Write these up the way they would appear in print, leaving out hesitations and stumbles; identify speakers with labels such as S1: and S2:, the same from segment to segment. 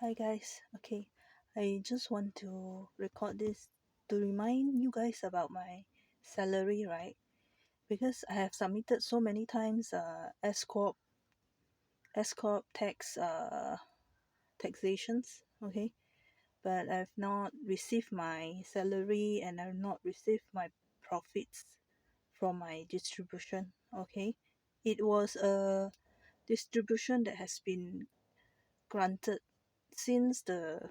S1: Hi guys, okay, I just want to record this to remind you guys about my salary, right? Because I have submitted so many times S corp taxations, okay, but I've not received my salary and I've not received my profits from my distribution, okay. It was a distribution that has been granted since the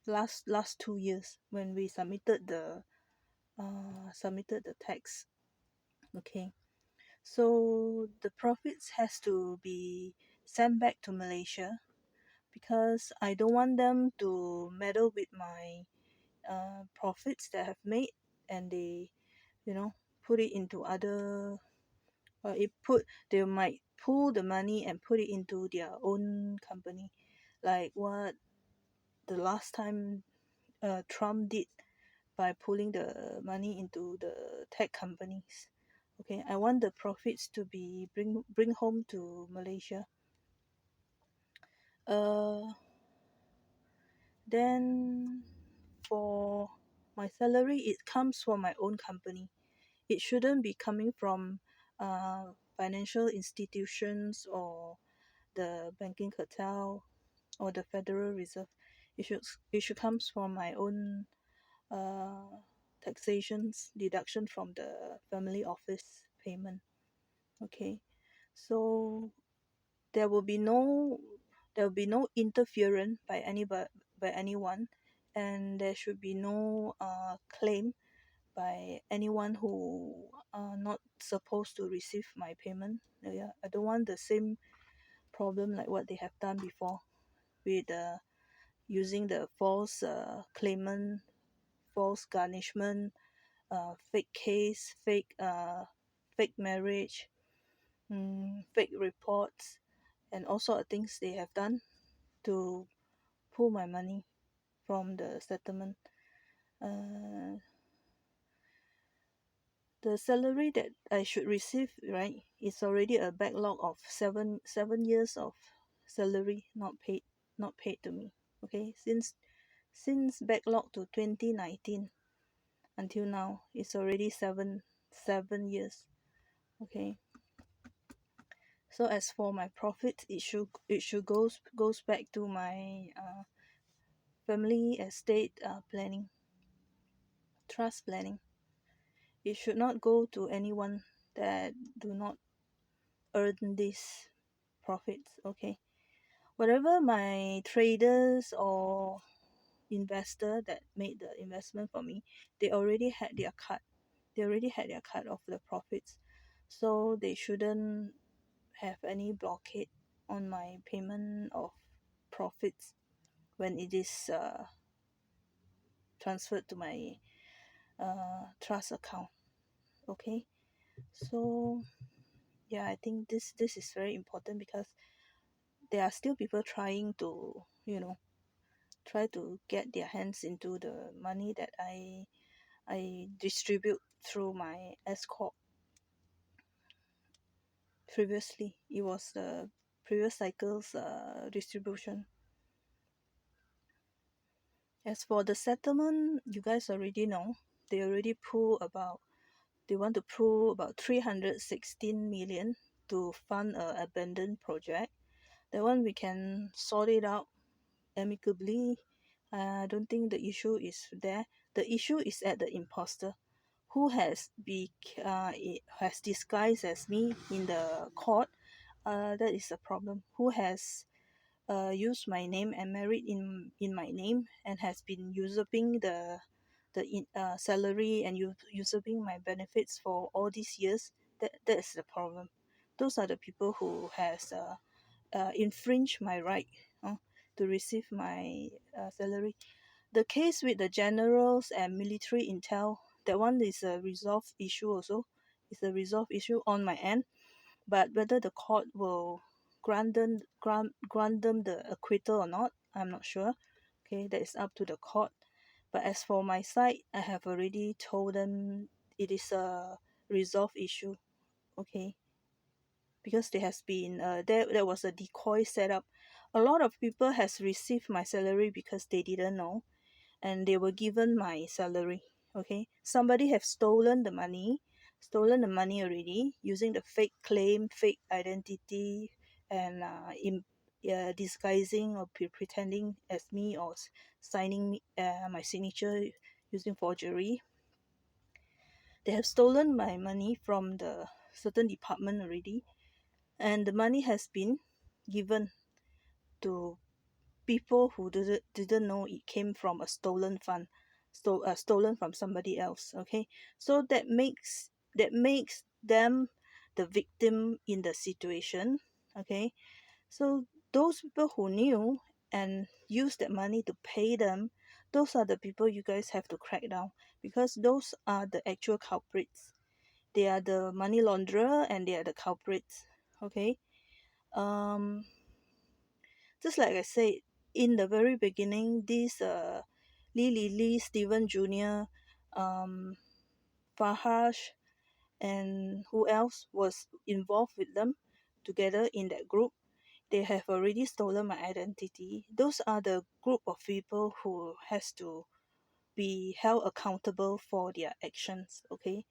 S1: last 2 years when we submitted the tax. Okay, so the profits has to be sent back to Malaysia because I don't want them to meddle with my profits that I've made, and they put it into other they might pull the money and put it into their own company, like what the last time Trump did by pulling the money into the tech companies. Okay, I want the profits to be bring home to Malaysia. Uh, then for my salary, it comes from my own company. It shouldn't be coming from financial institutions or the banking cartel or the Federal Reserve. It should comes from my own uh, taxations deduction from the family office payment. Okay, so there will be no interference by anyone, and there should be no claim by anyone who are not supposed to receive my payment. Yeah, I don't want the same problem like what they have done before with using the false claimant, false garnishment, fake case, fake marriage, fake reports, and all sort of things they have done to pull my money from the settlement. Uh, the salary that I should receive, right, is already a backlog of seven years of salary not paid to me. Okay, since backlog to 2019 until now, it's already seven years. Okay, so as for my profit, it should goes back to my family estate planning, trust planning. It should not go to anyone that do not earn these profits. Okay, whatever my traders or investor that made the investment for me, they already had their cut. They already had their cut of the profits, so they shouldn't have any blockade on my payment of profits when it is transferred to my trust account. Okay, so yeah, I think this is very important because there are still people trying to try to get their hands into the money that I distribute through my S corp. Previously it was the previous cycle's distribution. As for the settlement, you guys already know they already they want to pull about 316 million to fund a abandoned project. That one we can sort it out amicably. I don't think the issue is there. The issue is at the imposter who has disguised as me in the court. That is a problem. Who has used my name and married in my name and has been usurping the salary and usurping my benefits for all these years. That is the problem. Those are the people who has infringed my right to receive my salary. The case with the generals and military intel, that one is a resolved issue also. It's a resolved issue on my end, but whether the court will grant them the acquittal or not, I'm not sure. Okay, that is up to the court. But as for my side, I have already told them it is a resolved issue. Okay, because there has been there was a decoy set up A lot of people has received my salary because they didn't know, and they were given my salary. Okay, somebody have stolen the money already using the fake claim, fake identity, and disguising or pretending as me, or signing my signature using forgery. They have stolen my money from the certain department already, and the money has been given to people who didn't know it came from a stolen fund, stolen from somebody else. Okay, so that makes them the victim in the situation. Okay, so those people who knew and used that money to pay them, those are the people you guys have to crack down, because those are the actual culprits. They are the money launderer and they are the culprits. Okay, um just like I said in the very beginning, this Lee, Steven Jr., um, Fahash, and who else was involved with them together in that group. They have already stolen my identity. Those are the group of people who has to be held accountable for their actions. Okay,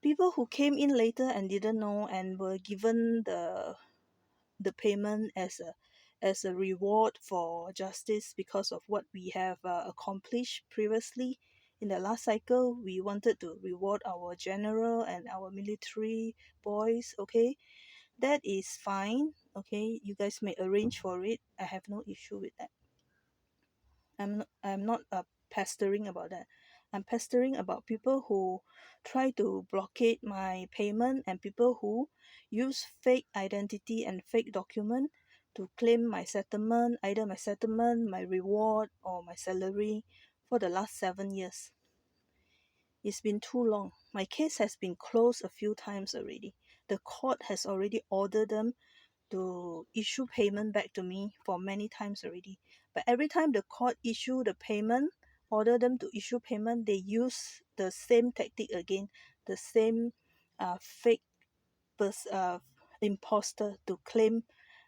S1: people who came in later and didn't know and were given the payment as a reward for justice because of what we have accomplished previously in the last cycle. We wanted to reward our general and our military boys. Okay, that is fine. Okay, you guys may arrange for it. I have no issue with that. I'm not pestering about that. I'm pestering about people who try to blockade my payment, and people who use fake identity and fake document to claim my settlement, either my settlement, my reward, or my salary for the last 7 years. It's been too long. My case has been closed a few times already. The court has already ordered them to issue payment back to me for many times already. But every time the court issue the payment, order them to issue payment, they use the same tactic again, the same fake imposter to claim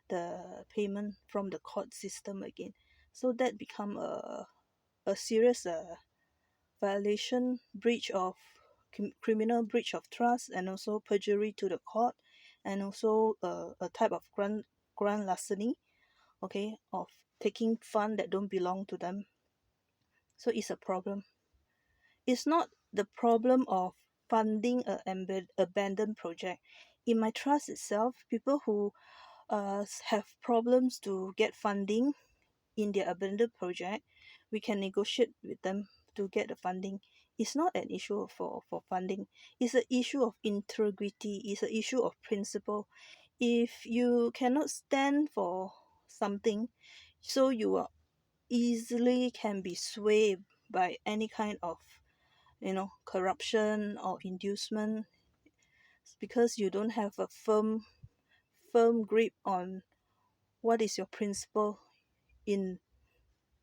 S1: the payment from the court system again. So that become a serious violation, breach of criminal breach of trust, and also perjury to the court, and also a type of grand larceny, okay, of taking fund that don't belong to them. So it's a problem. It's not the problem of funding a abandoned project. In my trust itself, people who have problems to get funding in their abandoned project, we can negotiate with them to get the funding. It's not an issue for funding. It's an issue of integrity. It's an issue of principle. If you cannot stand for something, so you are easily can be swayed by any kind of corruption or inducement, because you don't have a firm grip on what is your principle in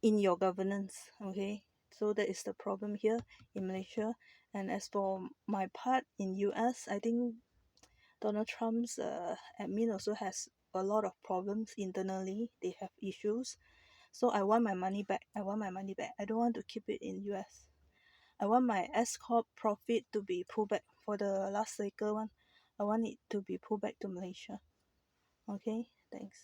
S1: your governance. Okay, so that is the problem here in Malaysia. And as for my part in US, I think Donald Trump's admin also has a lot of problems internally. They have issues. So I want my money back. I don't want to keep it in US. I want my S Corp profit to be pulled back for the last cycle one. I want it to be pulled back to Malaysia. Okay, thanks.